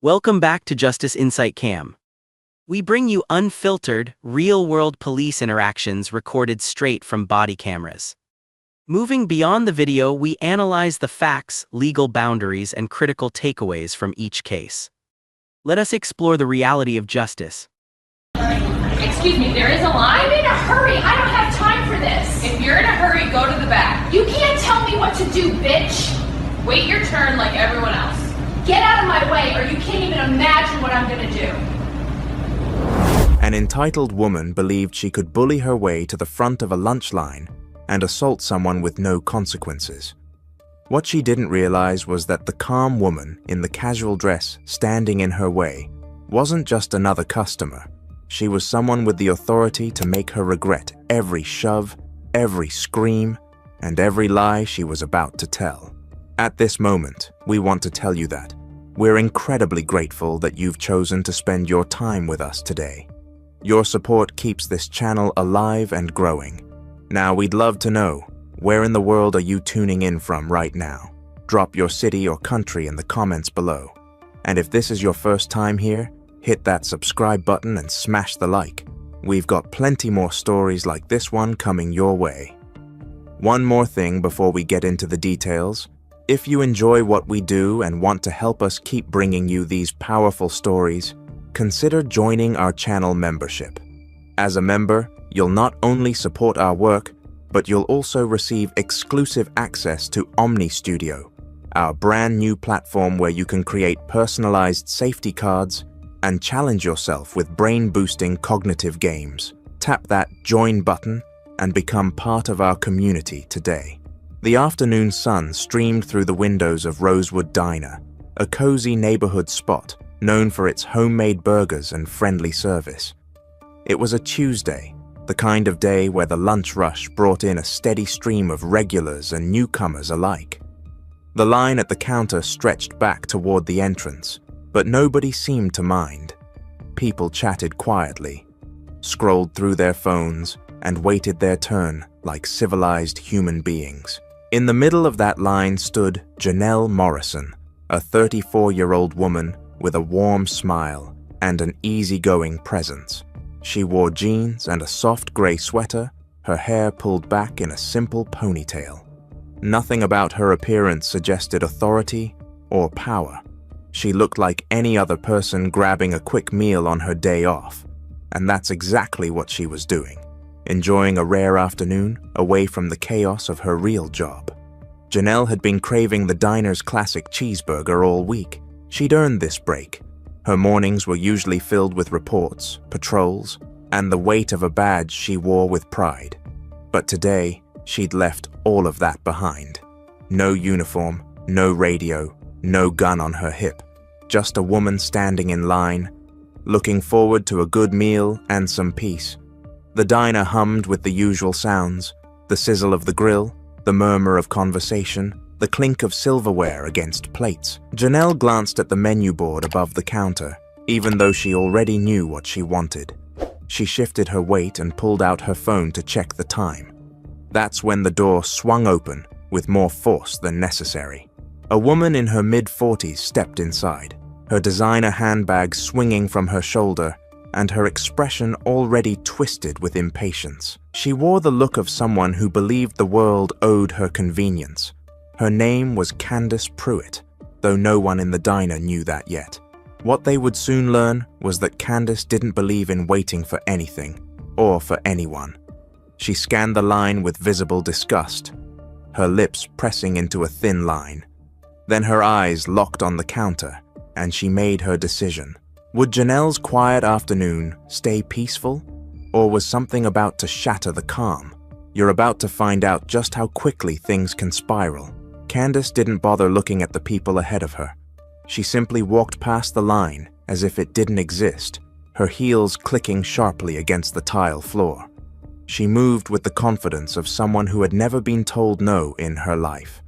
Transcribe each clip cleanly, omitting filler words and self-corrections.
Welcome back to Justice Insight Cam. We bring you unfiltered, real-world police interactions recorded straight from body cameras. Moving beyond the video, we analyze the facts, legal boundaries, and critical takeaways from each case. Let us explore the reality of justice. Excuse me, there is a line? I'm in a hurry. I don't have time for this. If you're in a hurry, go to the back. You can't tell me what to do, bitch. Wait your turn like everyone else. Get out of my way or you can't even imagine what I'm gonna do. An entitled woman believed she could bully her way to the front of a lunch line and assault someone with no consequences. What she didn't realize was that the calm woman in the casual dress standing in her way wasn't just another customer. She was someone with the authority to make her regret every shove, every scream, and every lie she was about to tell. At this moment, we want to tell you that we're incredibly grateful that you've chosen to spend your time with us today. Your support keeps this channel alive and growing. Now, we'd love to know, where in the world are you tuning in from right now? Drop your city or country in the comments below. And if this is your first time here, hit that subscribe button and smash the like. We've got plenty more stories like this one coming your way. One more thing before we get into the details. If you enjoy what we do and want to help us keep bringing you these powerful stories, consider joining our channel membership. As a member, you'll not only support our work, but you'll also receive exclusive access to Omni Studio, our brand new platform where you can create personalized safety cards and challenge yourself with brain-boosting cognitive games. Tap that join button and become part of our community today. The afternoon sun streamed through the windows of Rosewood Diner, a cozy neighborhood spot known for its homemade burgers and friendly service. It was a Tuesday, the kind of day where the lunch rush brought in a steady stream of regulars and newcomers alike. The line at the counter stretched back toward the entrance, but nobody seemed to mind. People chatted quietly, scrolled through their phones, and waited their turn like civilized human beings. In the middle of that line stood Janelle Morrison, a 34-year-old woman with a warm smile and an easygoing presence. She wore jeans and a soft gray sweater, her hair pulled back in a simple ponytail. Nothing about her appearance suggested authority or power. She looked like any other person grabbing a quick meal on her day off, and that's exactly what she was doing, enjoying a rare afternoon away from the chaos of her real job. Janelle had been craving the diner's classic cheeseburger all week. She'd earned this break. Her mornings were usually filled with reports, patrols, and the weight of a badge she wore with pride. But today, she'd left all of that behind. No uniform, no radio, no gun on her hip. Just a woman standing in line, looking forward to a good meal and some peace. The diner hummed with the usual sounds, the sizzle of the grill, the murmur of conversation, the clink of silverware against plates. Janelle glanced at the menu board above the counter, even though she already knew what she wanted. She shifted her weight and pulled out her phone to check the time. That's when the door swung open with more force than necessary. A woman in her mid-40s stepped inside, her designer handbag swinging from her shoulder and her expression already twisted with impatience. She wore the look of someone who believed the world owed her convenience. Her name was Candace Pruitt, though no one in the diner knew that yet. What they would soon learn was that Candace didn't believe in waiting for anything, or for anyone. She scanned the line with visible disgust, her lips pressing into a thin line. Then her eyes locked on the counter, and she made her decision. Would Janelle's quiet afternoon stay peaceful, or was something about to shatter the calm? You're about to find out just how quickly things can spiral. Candace didn't bother looking at the people ahead of her. She simply walked past the line as if it didn't exist, her heels clicking sharply against the tile floor. She moved with the confidence of someone who had never been told no in her life.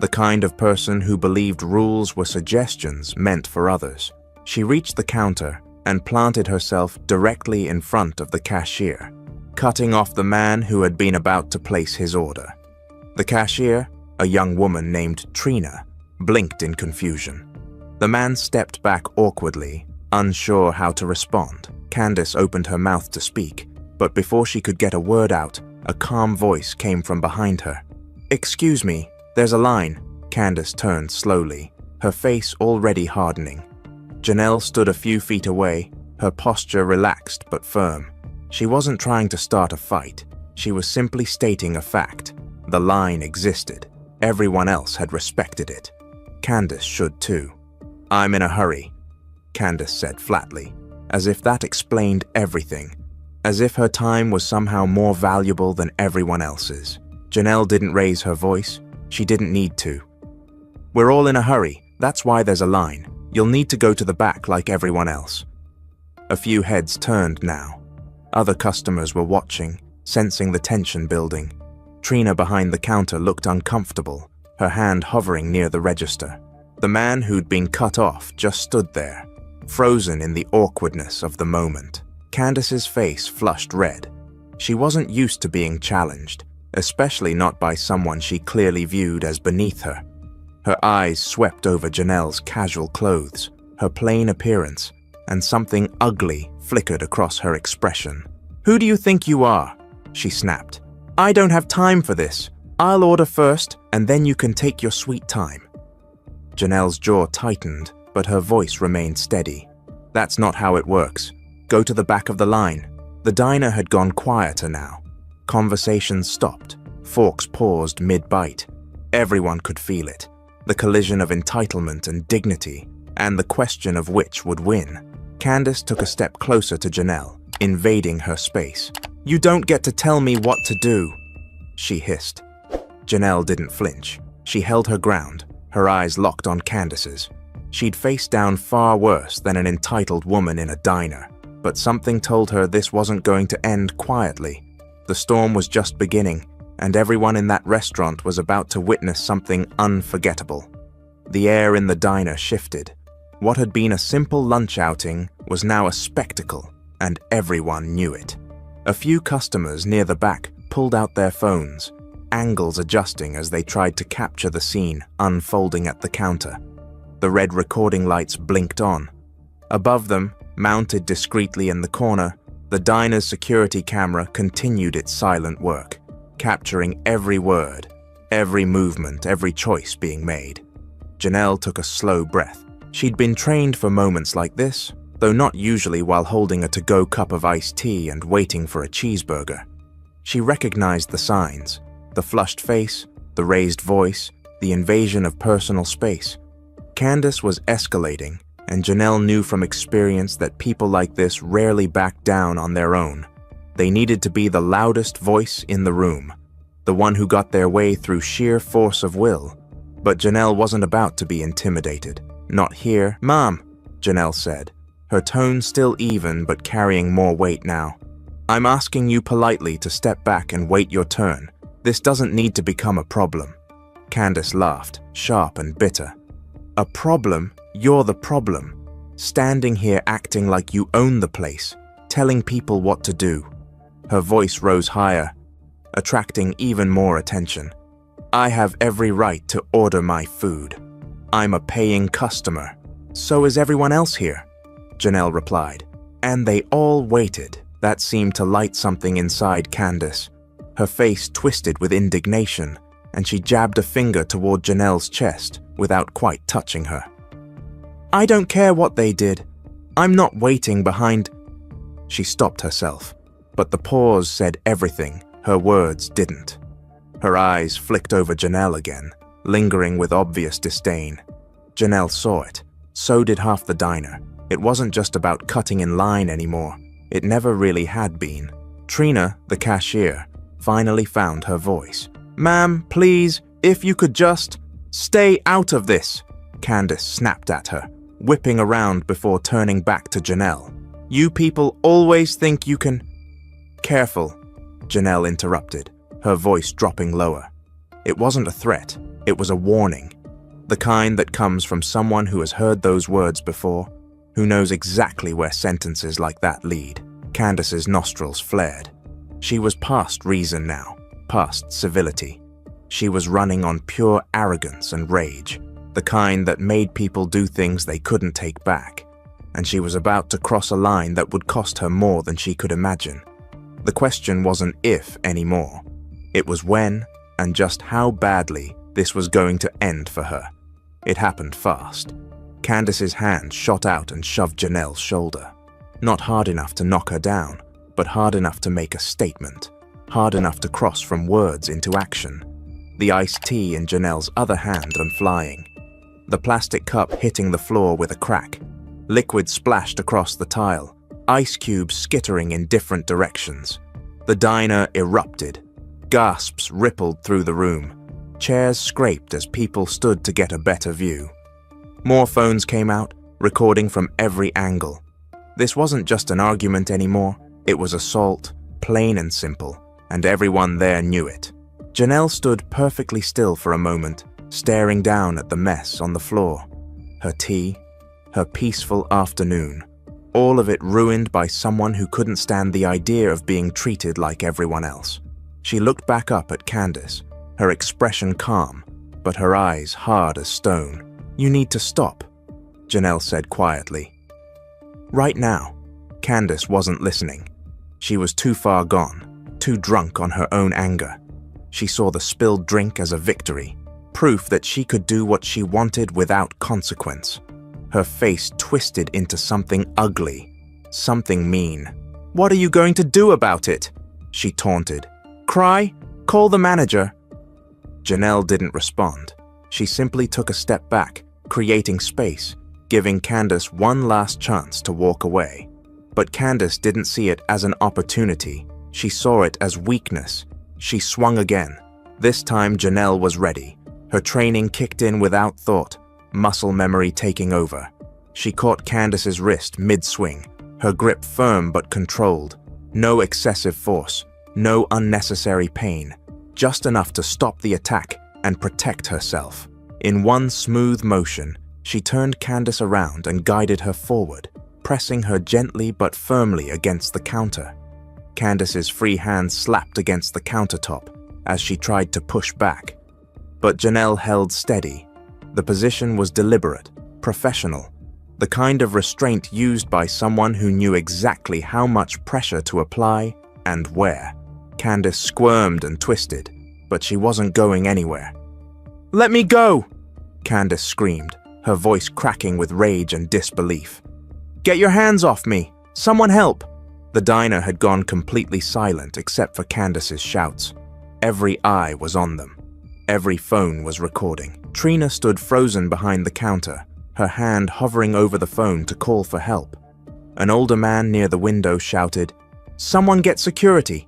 The kind of person who believed rules were suggestions meant for others. She reached the counter and planted herself directly in front of the cashier, cutting off the man who had been about to place his order. The cashier, a young woman named Trina, blinked in confusion. The man stepped back awkwardly, unsure how to respond. Candace opened her mouth to speak, but before she could get a word out, a calm voice came from behind her. "Excuse me, there's a line." Candace turned slowly, her face already hardening. Janelle stood a few feet away, her posture relaxed but firm. She wasn't trying to start a fight. She was simply stating a fact. The line existed. Everyone else had respected it. Candace should too. "I'm in a hurry," Candace said flatly, as if that explained everything, as if her time was somehow more valuable than everyone else's. Janelle didn't raise her voice. She didn't need to. "We're all in a hurry. That's why there's a line. You'll need to go to the back like everyone else." A few heads turned now. Other customers were watching, sensing the tension building. Trina behind the counter looked uncomfortable, her hand hovering near the register. The man who'd been cut off just stood there, frozen in the awkwardness of the moment. Candace's face flushed red. She wasn't used to being challenged, especially not by someone she clearly viewed as beneath her. Her eyes swept over Janelle's casual clothes, her plain appearance, and something ugly flickered across her expression. "Who do you think you are?" she snapped. "I don't have time for this. I'll order first, and then you can take your sweet time." Janelle's jaw tightened, but her voice remained steady. "That's not how it works. Go to the back of the line." The diner had gone quieter now. Conversations stopped. Forks paused mid-bite. Everyone could feel it. The collision of entitlement and dignity, and the question of which would win. Candace took a step closer to Janelle, invading her space. "You don't get to tell me what to do," she hissed. Janelle didn't flinch. She held her ground, her eyes locked on Candace's. She'd faced down far worse than an entitled woman in a diner, but something told her this wasn't going to end quietly. The storm was just beginning, and everyone in that restaurant was about to witness something unforgettable. The air in the diner shifted. What had been a simple lunch outing was now a spectacle, and everyone knew it. A few customers near the back pulled out their phones, angles adjusting as they tried to capture the scene unfolding at the counter. The red recording lights blinked on. Above them, mounted discreetly in the corner, the diner's security camera continued its silent work, capturing every word, every movement, every choice being made. Janelle took a slow breath. She'd been trained for moments like this, though not usually while holding a to-go cup of iced tea and waiting for a cheeseburger. She recognized the signs, the flushed face, the raised voice, the invasion of personal space. Candace was escalating, and Janelle knew from experience that people like this rarely backed down on their own. They needed to be the loudest voice in the room, the one who got their way through sheer force of will. But Janelle wasn't about to be intimidated. "Not here." "Mom," Janelle said, her tone still even but carrying more weight now. "I'm asking you politely to step back and wait your turn. This doesn't need to become a problem." Candace laughed, sharp and bitter. "A problem? You're the problem. Standing here acting like you own the place, telling people what to do." Her voice rose higher, attracting even more attention. "I have every right to order my food. I'm a paying customer. So is everyone else here," Janelle replied. And they all waited. That seemed to light something inside Candace. Her face twisted with indignation, and she jabbed a finger toward Janelle's chest without quite touching her. "I don't care what they did. I'm not waiting behind—" She stopped herself, but the pause said everything. Her words didn't. Her eyes flicked over Janelle again, lingering with obvious disdain. Janelle saw it. So did half the diner. It wasn't just about cutting in line anymore. It never really had been. Trina, the cashier, finally found her voice. "Ma'am, please, if you could just stay out of this," Candace snapped at her, whipping around before turning back to Janelle. "You people always think you can—" "Careful," Janelle interrupted, her voice dropping lower. It wasn't a threat, it was a warning. The kind that comes from someone who has heard those words before, who knows exactly where sentences like that lead. Candace's nostrils flared. She was past reason now, past civility. She was running on pure arrogance and rage. the kind that made people do things they couldn't take back, and she was about to cross a line that would cost her more than she could imagine. The question wasn't if anymore. It was when, and just how badly this was going to end for her. It happened fast. Candace's hand shot out and shoved Janelle's shoulder. Not hard enough to knock her down, but hard enough to make a statement. Hard enough to cross from words into action. The iced tea in Janelle's other hand and flying. The plastic cup hitting the floor with a crack. Liquid splashed across the tile. Ice cubes skittering in different directions. The diner erupted. Gasps rippled through the room. Chairs scraped as people stood to get a better view. More phones came out, recording from every angle. This wasn't just an argument anymore. It was assault, plain and simple, and everyone there knew it. Janelle stood perfectly still for a moment, staring down at the mess on the floor. Her tea, her peaceful afternoon, all of it ruined by someone who couldn't stand the idea of being treated like everyone else. She looked back up at Candace, her expression calm, but her eyes hard as stone. "You need to stop," Janelle said quietly. Right now, Candace wasn't listening. She was too far gone, too drunk on her own anger. She saw the spilled drink as a victory, proof that she could do what she wanted without consequence. Her face twisted into something ugly, something mean. "What are you going to do about it?" she taunted. "Cry? Call the manager." Janelle didn't respond. She simply took a step back, creating space, giving Candace one last chance to walk away. But Candace didn't see it as an opportunity. She saw it as weakness. She swung again. This time Janelle was ready. Her training kicked in without thought, muscle memory taking over. She caught Candace's wrist mid-swing, her grip firm but controlled. No excessive force, no unnecessary pain, just enough to stop the attack and protect herself. In one smooth motion, she turned Candace around and guided her forward, pressing her gently but firmly against the counter. Candace's free hand slapped against the countertop as she tried to push back. But Janelle held steady. The position was deliberate, professional, the kind of restraint used by someone who knew exactly how much pressure to apply and where. Candace squirmed and twisted, but she wasn't going anywhere. "Let me go!" Candace screamed, her voice cracking with rage and disbelief. "Get your hands off me! Someone help!" The diner had gone completely silent except for Candace's shouts. Every eye was on them. Every phone was recording. Trina stood frozen behind the counter, her hand hovering over the phone to call for help. An older man near the window shouted, "Someone get security!"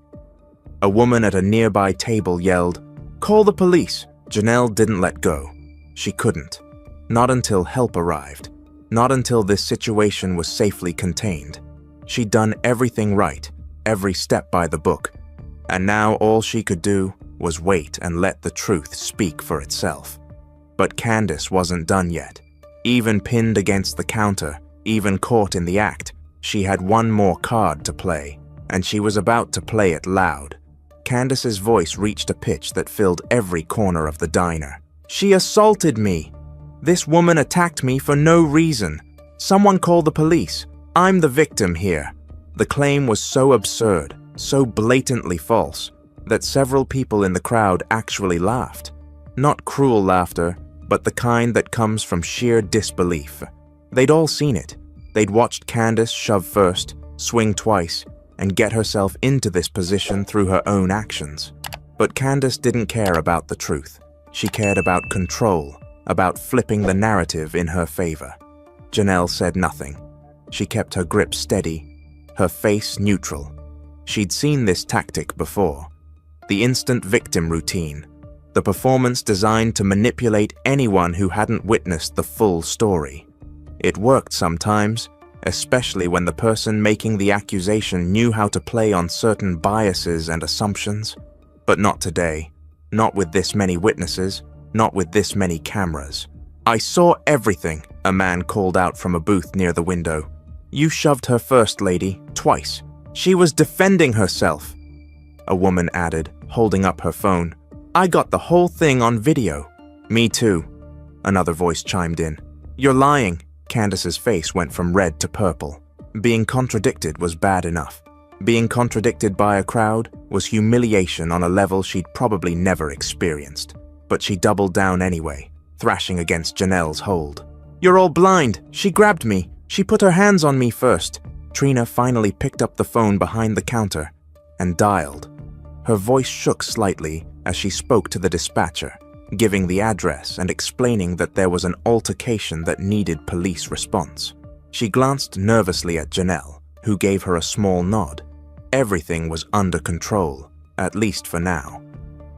A woman at a nearby table yelled, "Call the police!" Janelle didn't let go. She couldn't. Not until help arrived. Not until this situation was safely contained. She'd done everything right, every step by the book, and now all she could do was wait and let the truth speak for itself. But Candace wasn't done yet. Even pinned against the counter, even caught in the act, she had one more card to play, and she was about to play it loud. Candace's voice reached a pitch that filled every corner of the diner. "She assaulted me! This woman attacked me for no reason. Someone call the police. I'm the victim here." The claim was so absurd, so blatantly false, that several people in the crowd actually laughed. Not cruel laughter, but the kind that comes from sheer disbelief. They'd all seen it. They'd watched Candace shove first, swing twice, and get herself into this position through her own actions. But Candace didn't care about the truth. She cared about control, about flipping the narrative in her favor. Janelle said nothing. She kept her grip steady, her face neutral. She'd seen this tactic before. The instant victim routine. The performance designed to manipulate anyone who hadn't witnessed the full story. It worked sometimes, especially when the person making the accusation knew how to play on certain biases and assumptions. But not today. Not with this many witnesses. Not with this many cameras. "I saw everything," a man called out from a booth near the window. "You shoved her first, lady, twice. She was defending herself," a woman added, holding up her phone. "I got the whole thing on video." "Me too." another voice chimed in. You're lying. Candace's face went from red to purple. Being contradicted was bad enough. Being contradicted by a crowd was humiliation on a level she'd probably never experienced. But she doubled down anyway, thrashing against Janelle's hold. You're all blind. She grabbed me. She put her hands on me first. Trina finally picked up the phone behind the counter and dialed. Her voice shook slightly as she spoke to the dispatcher, giving the address and explaining that there was an altercation that needed police response. She glanced nervously at Janelle, who gave her a small nod. Everything was under control, at least for now.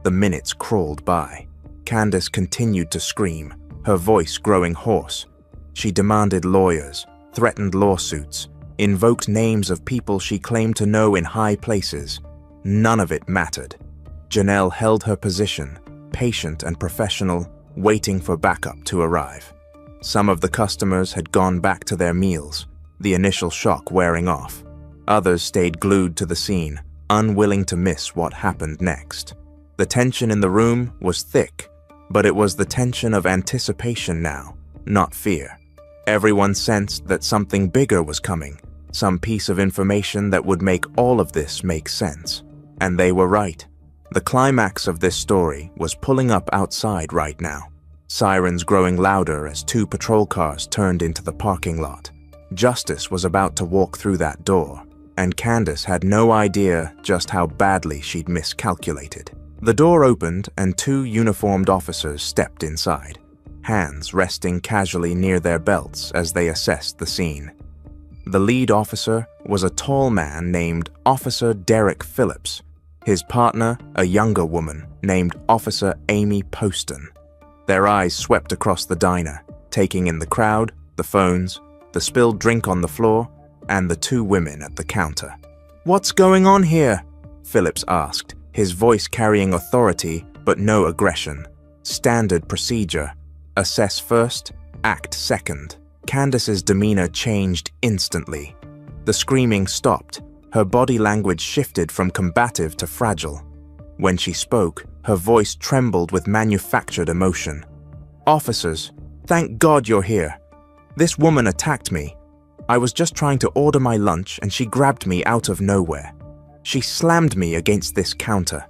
The minutes crawled by. Candace continued to scream, her voice growing hoarse. She demanded lawyers, threatened lawsuits, invoked names of people she claimed to know in high places. None of it mattered. Janelle held her position, patient and professional, waiting for backup to arrive. Some of the customers had gone back to their meals, the initial shock wearing off. Others stayed glued to the scene, unwilling to miss what happened next. The tension in the room was thick, but it was the tension of anticipation now, not fear. Everyone sensed that something bigger was coming, some piece of information that would make all of this make sense. And they were right. The climax of this story was pulling up outside right now, sirens growing louder as 2 patrol cars turned into the parking lot. Justice was about to walk through that door, and Candace had no idea just how badly she'd miscalculated. The door opened and 2 uniformed officers stepped inside, hands resting casually near their belts as they assessed the scene. The lead officer was a tall man named Officer Derek Phillips. His partner, a younger woman named Officer Amy Poston. Their eyes swept across the diner, taking in the crowd, the phones, the spilled drink on the floor, and the 2 women at the counter. "What's going on here?" Phillips asked, his voice carrying authority but no aggression. Standard procedure. Assess first, act second. Candace's demeanor changed instantly. The screaming stopped. Her body language shifted from combative to fragile. When she spoke, her voice trembled with manufactured emotion. "Officers, thank God you're here. This woman attacked me. I was just trying to order my lunch and she grabbed me out of nowhere. She slammed me against this counter.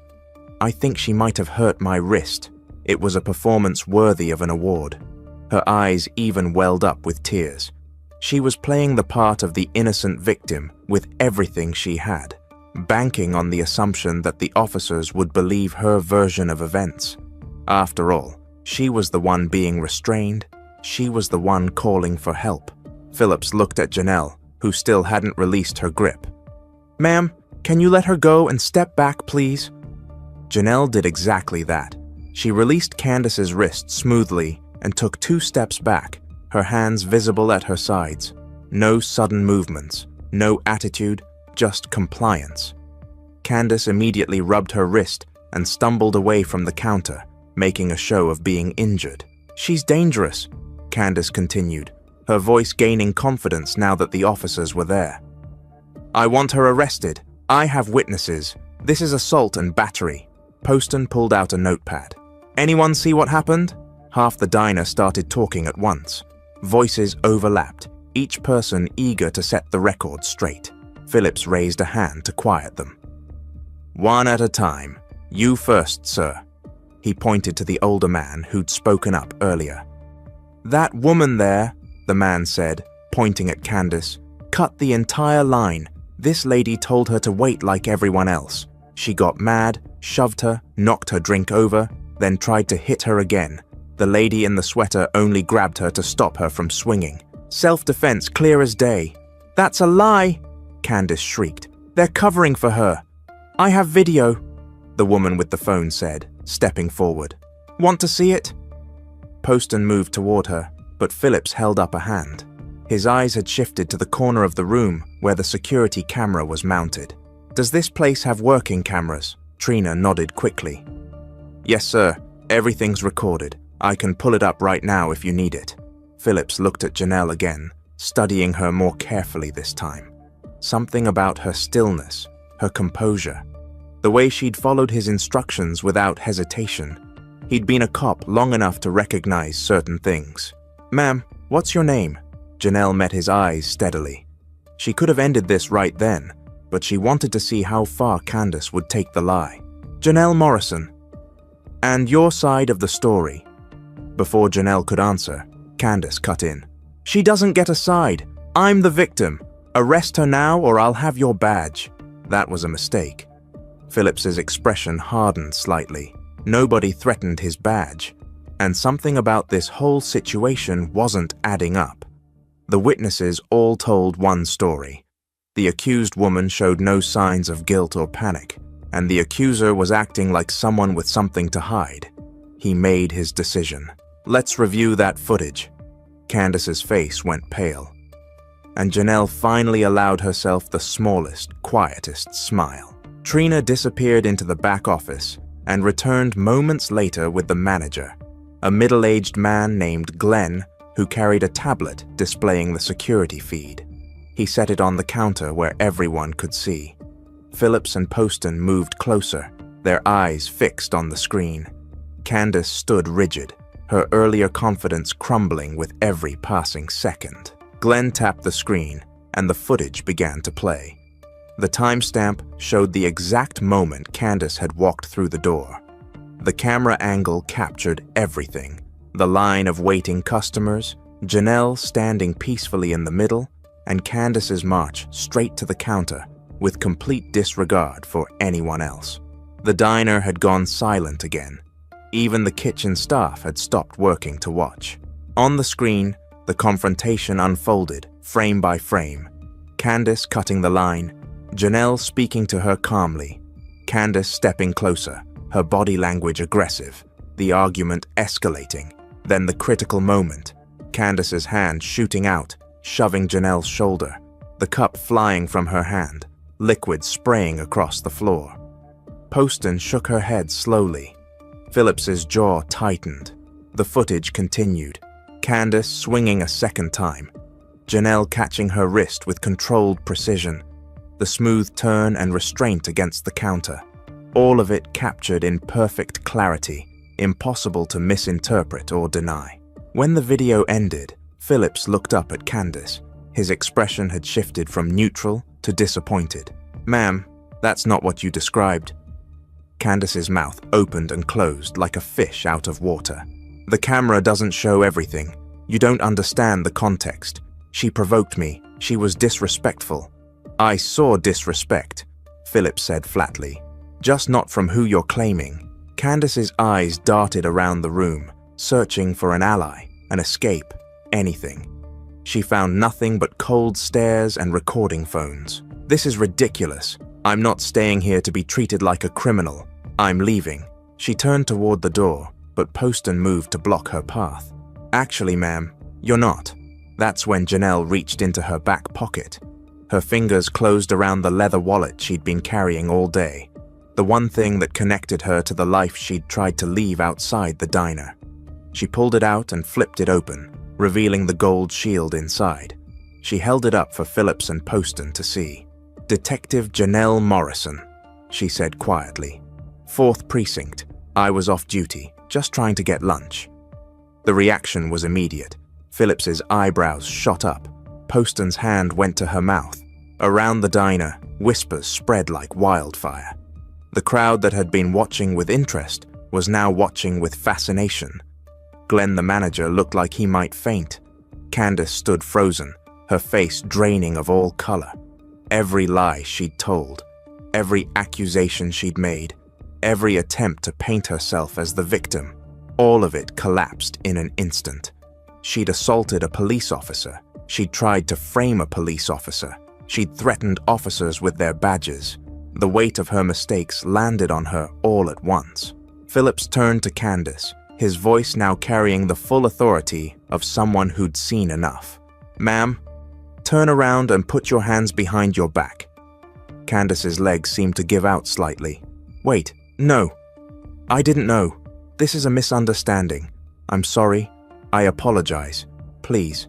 I think she might have hurt my wrist. It was a performance worthy of an award." Her eyes even welled up with tears. She was playing the part of the innocent victim with everything she had, banking on the assumption that the officers would believe her version of events. After all, she was the one being restrained. She was the one calling for help. Phillips looked at Janelle, who still hadn't released her grip. "Ma'am, can you let her go and step back, please?" Janelle did exactly that. She released Candace's wrist smoothly and took 2 steps back, her hands visible at her sides. No sudden movements, no attitude, just compliance. Candace immediately rubbed her wrist and stumbled away from the counter, making a show of being injured. "She's dangerous," Candace continued, her voice gaining confidence now that the officers were there. "I want her arrested. I have witnesses. This is assault and battery." Poston pulled out a notepad. "Anyone see what happened?" Half the diner started talking at once. Voices overlapped, each person eager to set the record straight. Phillips raised a hand to quiet them. "One at a time. You first, sir." He pointed to the older man who'd spoken up earlier. "That woman there," the man said, pointing at Candace, "cut the entire line. This lady told her to wait like everyone else. She got mad, shoved her, knocked her drink over, then tried to hit her again. The lady in the sweater only grabbed her to stop her from swinging. Self-defense clear as day." "That's a lie!" Candace shrieked. "They're covering for her." "I have video," the woman with the phone said, stepping forward. "Want to see it?" Poston moved toward her, but Phillips held up a hand. His eyes had shifted to the corner of the room where the security camera was mounted. "Does this place have working cameras?" Trina nodded quickly. "Yes, sir. Everything's recorded. I can pull it up right now if you need it." Phillips looked at Janelle again, studying her more carefully this time. Something about her stillness, her composure, the way she'd followed his instructions without hesitation. He'd been a cop long enough to recognize certain things. "Ma'am, what's your name?" Janelle met his eyes steadily. She could have ended this right then, but she wanted to see how far Candace would take the lie. "Janelle Morrison. And your side of the story." Before Janelle could answer, Candace cut in. "She doesn't get a side. I'm the victim. Arrest her now or I'll have your badge." That was a mistake. Phillips's expression hardened slightly. Nobody threatened his badge, and something about this whole situation wasn't adding up. The witnesses all told one story. The accused woman showed no signs of guilt or panic, and the accuser was acting like someone with something to hide. He made his decision. "Let's review that footage." Candace's face went pale, and Janelle finally allowed herself the smallest, quietest smile. Trina disappeared into the back office and returned moments later with the manager, a middle-aged man named Glenn who carried a tablet displaying the security feed. He set it on the counter where everyone could see. Phillips and Poston moved closer, their eyes fixed on the screen. Candace stood rigid, her earlier confidence crumbling with every passing second. Glenn tapped the screen, and the footage began to play. The timestamp showed the exact moment Candace had walked through the door. The camera angle captured everything. The line of waiting customers, Janelle standing peacefully in the middle, and Candace's march straight to the counter with complete disregard for anyone else. The diner had gone silent again. Even the kitchen staff had stopped working to watch. On the screen, the confrontation unfolded, frame by frame. Candace cutting the line, Janelle speaking to her calmly, Candace stepping closer, her body language aggressive, the argument escalating. Then the critical moment, Candace's hand shooting out, shoving Janelle's shoulder, the cup flying from her hand, liquid spraying across the floor. Poston shook her head slowly. Phillips's jaw tightened. The footage continued, Candace swinging a second time, Janelle catching her wrist with controlled precision, the smooth turn and restraint against the counter, all of it captured in perfect clarity, impossible to misinterpret or deny. When the video ended, Phillips looked up at Candace. His expression had shifted from neutral to disappointed. "Ma'am, that's not what you described." Candace's mouth opened and closed like a fish out of water. "The camera doesn't show everything. You don't understand the context. She provoked me. She was disrespectful." "I saw disrespect," Phillips said flatly. "Just not from who you're claiming." Candace's eyes darted around the room, searching for an ally, an escape, anything. She found nothing but cold stares and recording phones. "This is ridiculous. I'm not staying here to be treated like a criminal. I'm leaving." She turned toward the door, but Poston moved to block her path. "Actually, ma'am, you're not." That's when Janelle reached into her back pocket. Her fingers closed around the leather wallet she'd been carrying all day, the one thing that connected her to the life she'd tried to leave outside the diner. She pulled it out and flipped it open, revealing the gold shield inside. She held it up for Phillips and Poston to see. "Detective Janelle Morrison," she said quietly. "4th Precinct. I was off duty, just trying to get lunch." The reaction was immediate. Phillips's eyebrows shot up. Poston's hand went to her mouth. Around the diner, whispers spread like wildfire. The crowd that had been watching with interest was now watching with fascination. Glenn, the manager, looked like he might faint. Candace stood frozen, her face draining of all color. Every lie she'd told, every accusation she'd made, every attempt to paint herself as the victim, all of it collapsed in an instant. She'd assaulted a police officer. She'd tried to frame a police officer. She'd threatened officers with their badges. The weight of her mistakes landed on her all at once. Phillips turned to Candace, his voice now carrying the full authority of someone who'd seen enough. "Ma'am, turn around and put your hands behind your back." Candace's legs seemed to give out slightly. "Wait, no. I didn't know. This is a misunderstanding. I'm sorry. I apologize. Please."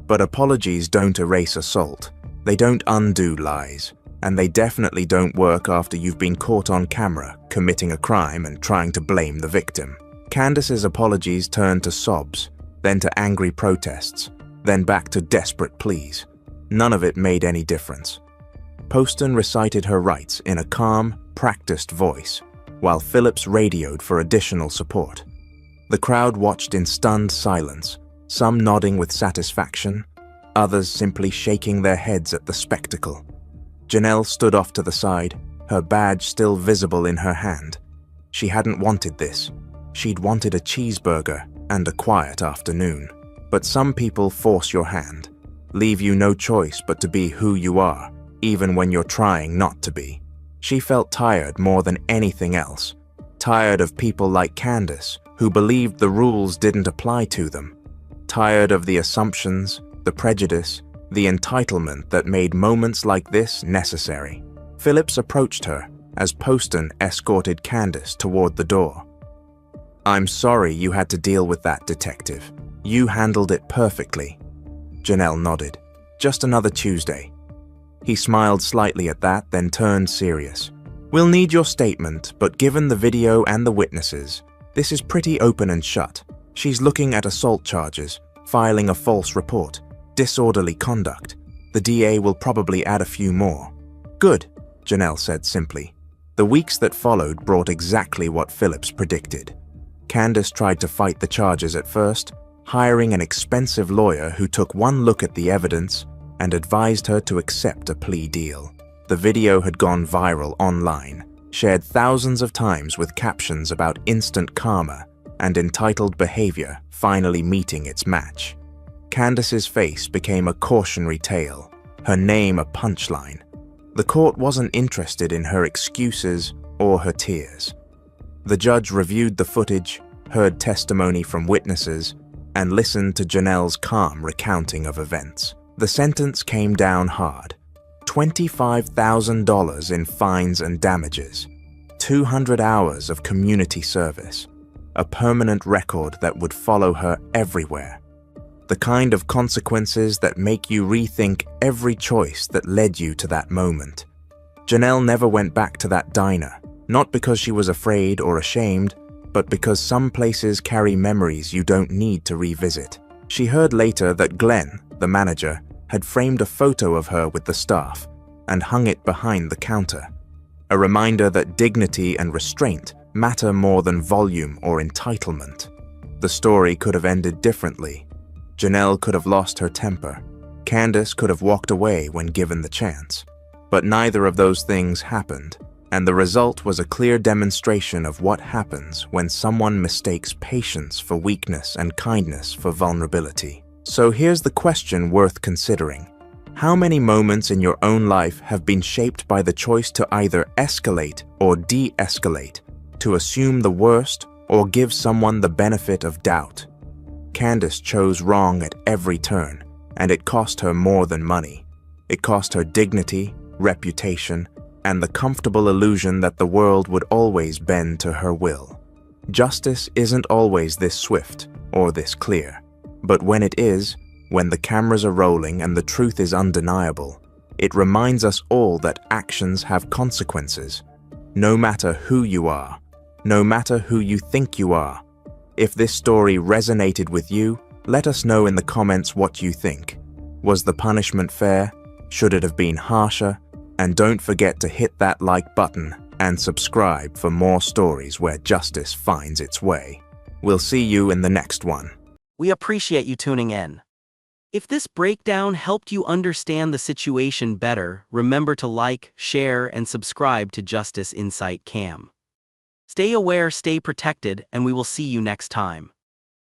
But apologies don't erase assault. They don't undo lies. And they definitely don't work after you've been caught on camera committing a crime and trying to blame the victim. Candace's apologies turned to sobs, then to angry protests, then back to desperate pleas. None of it made any difference. Poston recited her rights in a calm, practiced voice, while Phillips radioed for additional support. The crowd watched in stunned silence, some nodding with satisfaction, others simply shaking their heads at the spectacle. Janelle stood off to the side, her badge still visible in her hand. She hadn't wanted this. She'd wanted a cheeseburger and a quiet afternoon. But some people force your hand, leave you no choice but to be who you are, even when you're trying not to be. She felt tired more than anything else. Tired of people like Candace, who believed the rules didn't apply to them. Tired of the assumptions, the prejudice, the entitlement that made moments like this necessary. Phillips approached her as Poston escorted Candace toward the door. "I'm sorry you had to deal with that, Detective. You handled it perfectly." Janelle nodded. "Just another Tuesday." He smiled slightly at that, then turned serious. "We'll need your statement, but given the video and the witnesses, this is pretty open and shut. She's looking at assault charges, filing a false report, disorderly conduct. The DA will probably add a few more." "Good," Janelle said simply. The weeks that followed brought exactly what Phillips predicted. Candace tried to fight the charges at first, hiring an expensive lawyer who took one look at the evidence and advised her to accept a plea deal. The video had gone viral online, shared thousands of times with captions about instant karma and entitled behavior finally meeting its match. Candace's face became a cautionary tale, her name a punchline. The court wasn't interested in her excuses or her tears. The judge reviewed the footage, heard testimony from witnesses, and listened to Janelle's calm recounting of events. The sentence came down hard. $25,000 in fines and damages, 200 hours of community service, a permanent record that would follow her everywhere. The kind of consequences that make you rethink every choice that led you to that moment. Janelle never went back to that diner, not because she was afraid or ashamed, but because some places carry memories you don't need to revisit. She heard later that Glenn, the manager, had framed a photo of her with the staff and hung it behind the counter, a reminder that dignity and restraint matter more than volume or entitlement. The story could have ended differently. Janelle could have lost her temper. Candace could have walked away when given the chance. But neither of those things happened, and the result was a clear demonstration of what happens when someone mistakes patience for weakness and kindness for vulnerability. So here's the question worth considering. How many moments in your own life have been shaped by the choice to either escalate or de-escalate, to assume the worst or give someone the benefit of doubt? Candace chose wrong at every turn, and it cost her more than money. It cost her dignity, reputation, and the comfortable illusion that the world would always bend to her will. Justice isn't always this swift or this clear, but when it is, when the cameras are rolling and the truth is undeniable, it reminds us all that actions have consequences, no matter who you are, no matter who you think you are. If this story resonated with you, let us know in the comments what you think. Was the punishment fair? Should it have been harsher? And don't forget to hit that like button and subscribe for more stories where justice finds its way. We'll see you in the next one. We appreciate you tuning in. If this breakdown helped you understand the situation better, remember to like, share, and subscribe to Justice Insight Cam. Stay aware, stay protected, and we will see you next time.